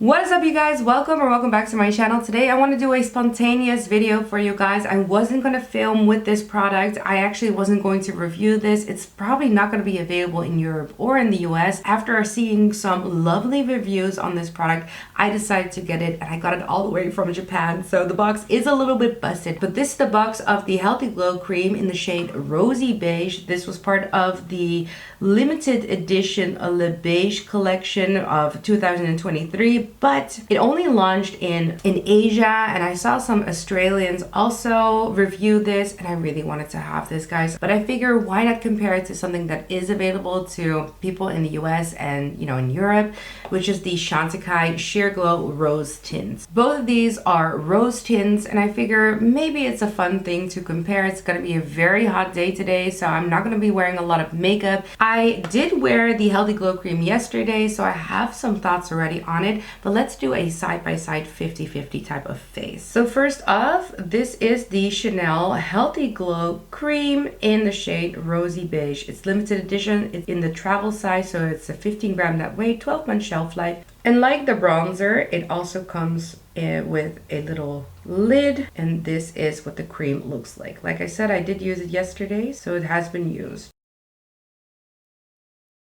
What is up, you guys? Welcome back to my channel. Today I want to do a spontaneous video for you guys. I wasn't going to film with this product. I actually wasn't going to review this. It's probably not going to be available in Europe or in the US. After seeing some lovely reviews on this product, I decided to get it, and I got it all the way from Japan. So the box is a little bit busted, but this is the box of the Healthy Glow Cream in the shade Rosy Beige. This was part of the limited edition Le Beige collection of 2023. But it only launched in Asia, and I saw some Australians also review this, and I really wanted to have this, guys. But I figure, why not compare it to something that is available to people in the US and in Europe, which is the Chantecaille Sheer Glow Rose Tints. Both of these are rose tints, and I figure maybe it's a fun thing to compare. It's gonna be a very hot day today, so I'm not gonna be wearing a lot of makeup. I did wear the Healthy Glow Cream yesterday, so I have some thoughts already on it. But let's do a side-by-side 50-50 type of face. So first off, this is the Chanel Healthy Glow Cream in the shade Rosy Beige. It's limited edition. It's in the travel size, so it's a 15 gram net weight, 12-month shelf life. And like the bronzer, it also comes with a little lid, and this is what the cream looks like. Like I said, I did use it yesterday, so it has been used.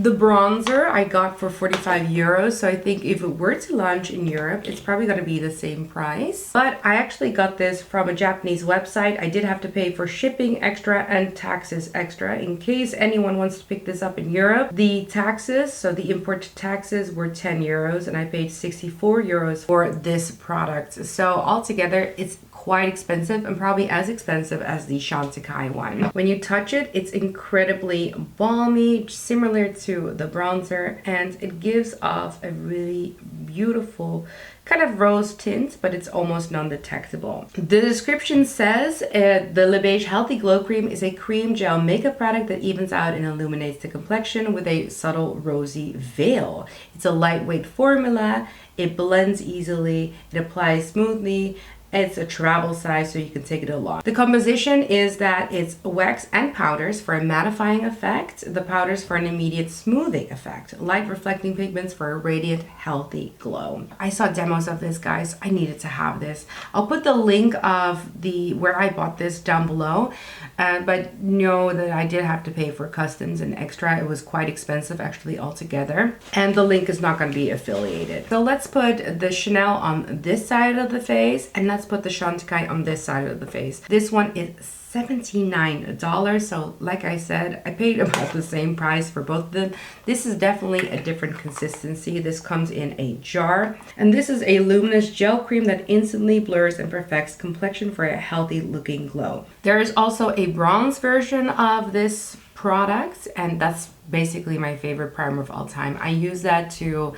The bronzer I got for 45 euros, so I think if it were to launch in Europe, it's probably going to be the same price. But I actually got this from a Japanese website. I did have to pay for shipping extra and taxes extra. In case anyone wants to pick this up in Europe, the taxes, so the import taxes, were 10 euros, and I paid 64 euros for this product. So altogether, it's quite expensive, and probably as expensive as the Chantecaille one. When you touch it, it's incredibly balmy, similar to the bronzer, and it gives off a really beautiful kind of rose tint, but it's almost non-detectable. The description says the Le Beige Healthy Glow Cream is a cream gel makeup product that evens out and illuminates the complexion with a subtle rosy veil. It's a lightweight formula. It blends easily. It applies smoothly. It's a travel size, so you can take it along. The composition is that it's wax and powders for a mattifying effect, the powders for an immediate smoothing effect, light reflecting pigments for a radiant, healthy glow. I saw demos of this, guys. I needed to have this. I'll put the link of where I bought this down below, but know that I did have to pay for customs and extra. It was quite expensive, actually, altogether. And the link is not going to be affiliated. So let's put the Chanel on this side of the face, and let's put the Chantecaille on this side of the face. This one is $79, so like I said, I paid about the same price for both of them. This is definitely a different consistency. This comes in a jar, and this is a luminous gel cream that instantly blurs and perfects complexion for a healthy looking glow. There is also a bronze version of this product, and that's basically my favorite primer of all time. I use that to,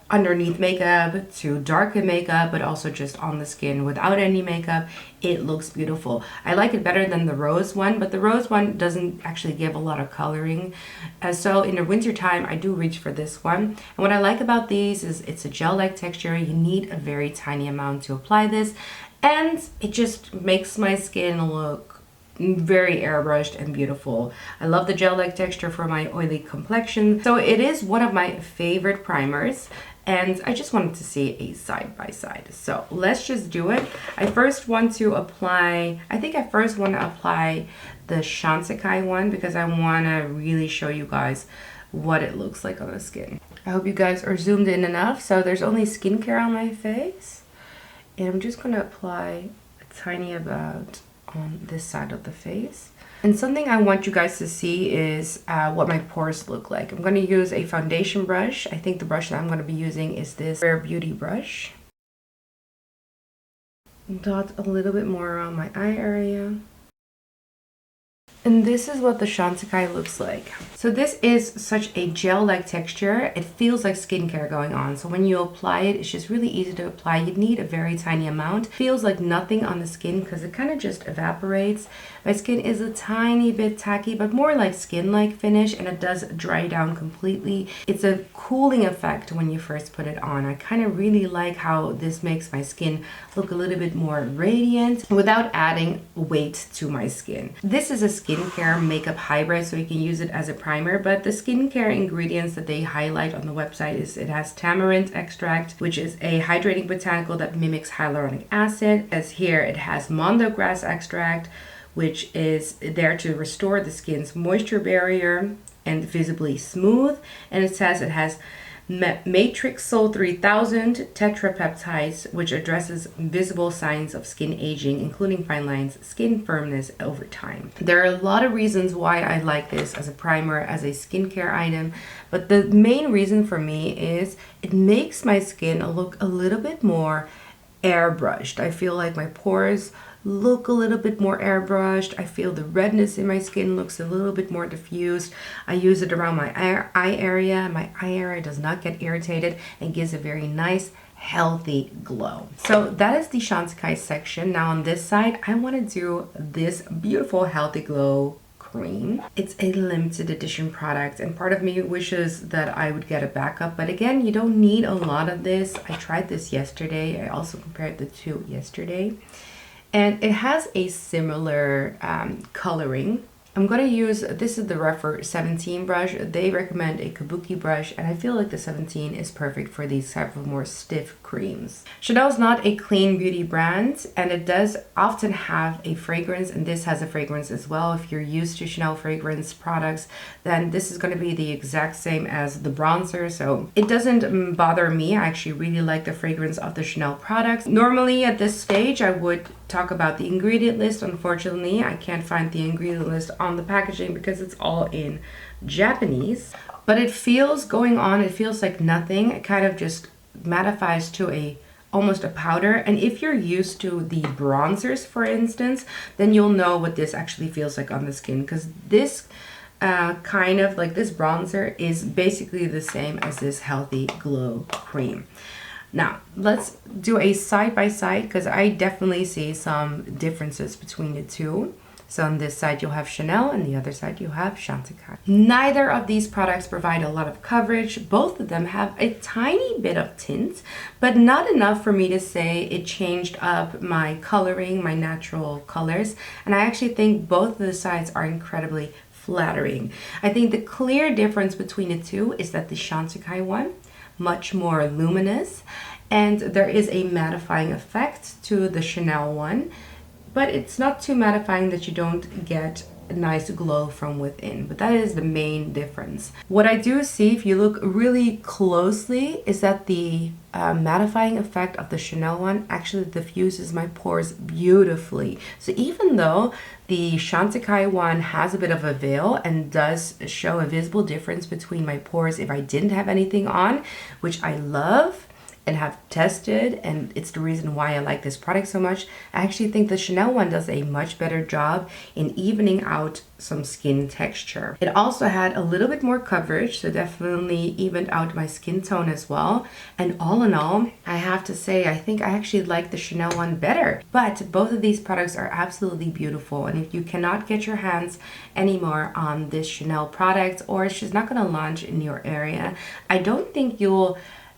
underneath makeup, to darken makeup, but also just on the skin without any makeup. It looks beautiful. I like it better than the rose one, but the rose one doesn't actually give a lot of coloring. So in the winter time, I do reach for this one. And what I like about these is it's a gel-like texture. You need a very tiny amount to apply this, and it just makes my skin look very airbrushed and beautiful. I love the gel-like texture for my oily complexion. So it is one of my favorite primers, and I just wanted to see a side-by-side. So let's just do it. I first want to apply the Chantecaille one, because I want to really show you guys what it looks like on the skin. I hope you guys are zoomed in enough. So there's only skincare on my face, and I'm just going to apply a tiny amount on this side of the face. And something I want you guys to see is what my pores look like. I'm going to use a foundation brush. I think the brush that I'm going to be using is this Rare Beauty brush. Dot a little bit more around my eye area. And this is what the Chantecaille looks like. So this is such a gel-like texture. It feels like skincare going on. So when you apply it, it's just really easy to apply. You need a very tiny amount. Feels like nothing on the skin because it kind of just evaporates. My skin is a tiny bit tacky, but more like skin-like finish, and it does dry down completely. It's a cooling effect when you first put it on. I kind of really like how this makes my skin look a little bit more radiant without adding weight to my skin. This is a skin skincare makeup hybrid, so you can use it as a primer. But the skincare ingredients that they highlight on the website is it has tamarind extract, which is a hydrating botanical that mimics hyaluronic acid. As here, it has mondo grass extract, which is there to restore the skin's moisture barrier and visibly smooth. And it says it has Matrix Sol 3000 tetrapeptides, which addresses visible signs of skin aging, including fine lines, skin firmness over time. There are a lot of reasons why I like this as a primer, as a skincare item, but the main reason for me is it makes my skin look a little bit more airbrushed. I feel like my pores look a little bit more airbrushed. I feel the redness in my skin looks a little bit more diffused. I use it around my eye area. My eye area does not get irritated and gives a very nice, healthy glow. So that is the Chantecaille section. Now on this side, I want to do this beautiful healthy glow cream. It's a limited edition product, and part of me wishes that I would get a backup, but again, you don't need a lot of this. I tried this yesterday. I also compared the two yesterday, and it has a similar coloring. I'm going to use, this is the REPHR 17 brush. They recommend a kabuki brush, and I feel like the 17 is perfect for these type of more stiff creams. Chanel is not a clean beauty brand, and it does often have a fragrance, and this has a fragrance as well. If you're used to Chanel fragrance products, then this is going to be the exact same as the bronzer, so it doesn't bother me. I actually really like the fragrance of the Chanel products. Normally at this stage, I would talk about the ingredient list. Unfortunately, I can't find the ingredient list on the packaging because it's all in Japanese, but it feels it feels like nothing. It kind of just mattifies to almost a powder, and if you're used to the bronzers, for instance, then you'll know what this actually feels like on the skin, because this kind of like this bronzer is basically the same as this healthy glow cream. Now, let's do a side-by-side because I definitely see some differences between the two. So on this side, you'll have Chanel, and the other side, you'll have Chantecaille. Neither of these products provide a lot of coverage. Both of them have a tiny bit of tint, but not enough for me to say it changed up my coloring, my natural colors. And I actually think both of the sides are incredibly flattering. I think the clear difference between the two is that the Chantecaille one, much more luminous, and there is a mattifying effect to the Chanel one, but it's not too mattifying that you don't get a nice glow from within. But that is the main difference. What I do see, if you look really closely, is that the mattifying effect of the Chanel one actually diffuses my pores beautifully. So even though the Chantecaille one has a bit of a veil and does show a visible difference between my pores if I didn't have anything on, which I love and have tested, and it's the reason why I like this product so much, I actually think the Chanel one does a much better job in evening out some skin texture. It also had a little bit more coverage, so definitely evened out my skin tone as well. And all in all, I have to say, I think I actually like the Chanel one better. But both of these products are absolutely beautiful, and if you cannot get your hands anymore on this Chanel product, or it's just not going to launch in your area, I don't think you'll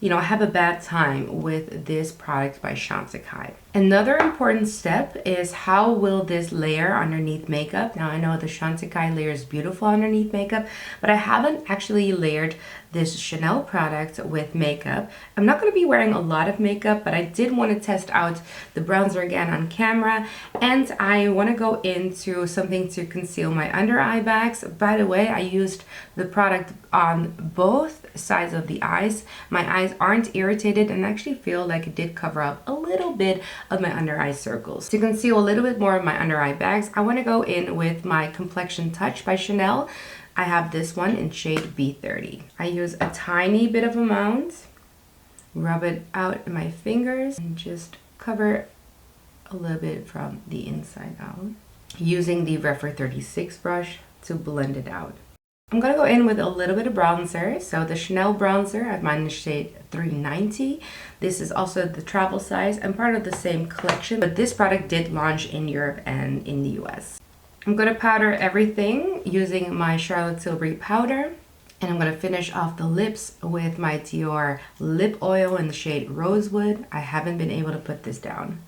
have a bad time with this product by Chantecaille. Another important step is how will this layer underneath makeup. Now I know the Chantecaille layer is beautiful underneath makeup, but I haven't actually layered this Chanel product with makeup. I'm not going to be wearing a lot of makeup, but I did want to test out the bronzer again on camera, and I want to go into something to conceal my under eye bags. By the way, I used the product on both sides of the eyes. My eyes aren't irritated and actually feel like it did cover up a little bit of my under eye circles. To conceal a little bit more of my under eye bags, I want to go in with my Complexion Touch by Chanel. I have this one in shade B30. I use a tiny bit of amount, rub it out in my fingers, and just cover a little bit from the inside out, using the REPHR 36 brush to blend it out. I'm going to go in with a little bit of bronzer. So the Chanel bronzer, I have mine in shade 390. This is also the travel size and part of the same collection, but this product did launch in Europe and in the US. I'm going to powder everything using my Charlotte Tilbury powder, and I'm going to finish off the lips with my Dior lip oil in the shade Rosewood. I haven't been able to put this down.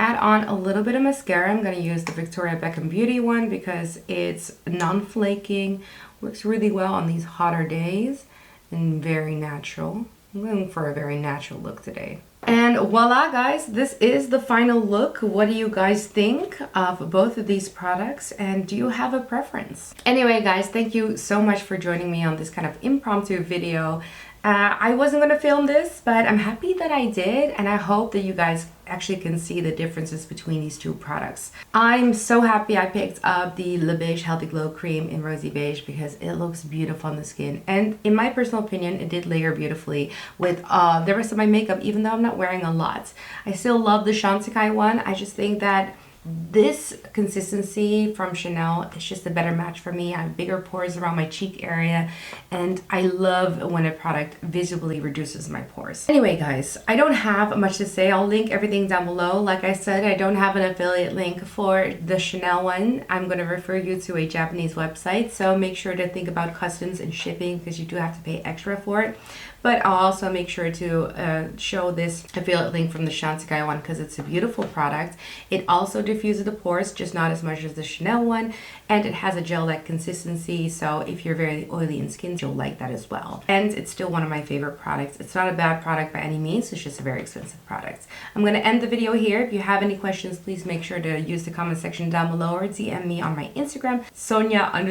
add on a little bit of mascara. I'm going to use the Victoria Beckham Beauty one because it's non-flaking, works really well on these hotter days, and very natural. I'm going for a very natural look today. And voila, guys, this is the final look. What do you guys think of both of these products, and do you have a preference? Anyway, guys, thank you so much for joining me on this kind of impromptu video. I wasn't going to film this, but I'm happy that I did, and I hope that you guys actually can see the differences between these two products. I'm so happy I picked up the Beige Healthy Glow Cream in Rosy Beige because it looks beautiful on the skin, and in my personal opinion, it did layer beautifully with the rest of my makeup, even though I'm not wearing a lot. I still love the Chantecaille one. I just think that this consistency from Chanel is just a better match for me. I have bigger pores around my cheek area, and I love when a product visibly reduces my pores. Anyway, guys, I don't have much to say. I'll link everything down below. Like I said, I don't have an affiliate link for the Chanel one. I'm going to refer you to a Japanese website, so make sure to think about customs and shipping because you do have to pay extra for it. But I'll also make sure to show this affiliate link from the Chantecaille one because it's a beautiful product. It also diffuses the pores, just not as much as the Chanel one. And it has a gel-like consistency, so if you're very oily in skin, you'll like that as well. And it's still one of my favorite products. It's not a bad product by any means, it's just a very expensive product. I'm going to end the video here. If you have any questions, please make sure to use the comment section down below or DM me on my Instagram, sonia__butler.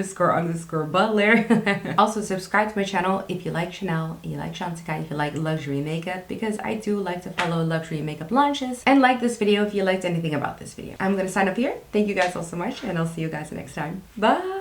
Also, subscribe to my channel if you like Chanel, you like Chantecaille, if you like luxury makeup, because I do like to follow luxury makeup launches. And like this video if you liked anything about this video. I'm going to sign up here. Thank you guys all so much, and I'll see you guys next time. Bye!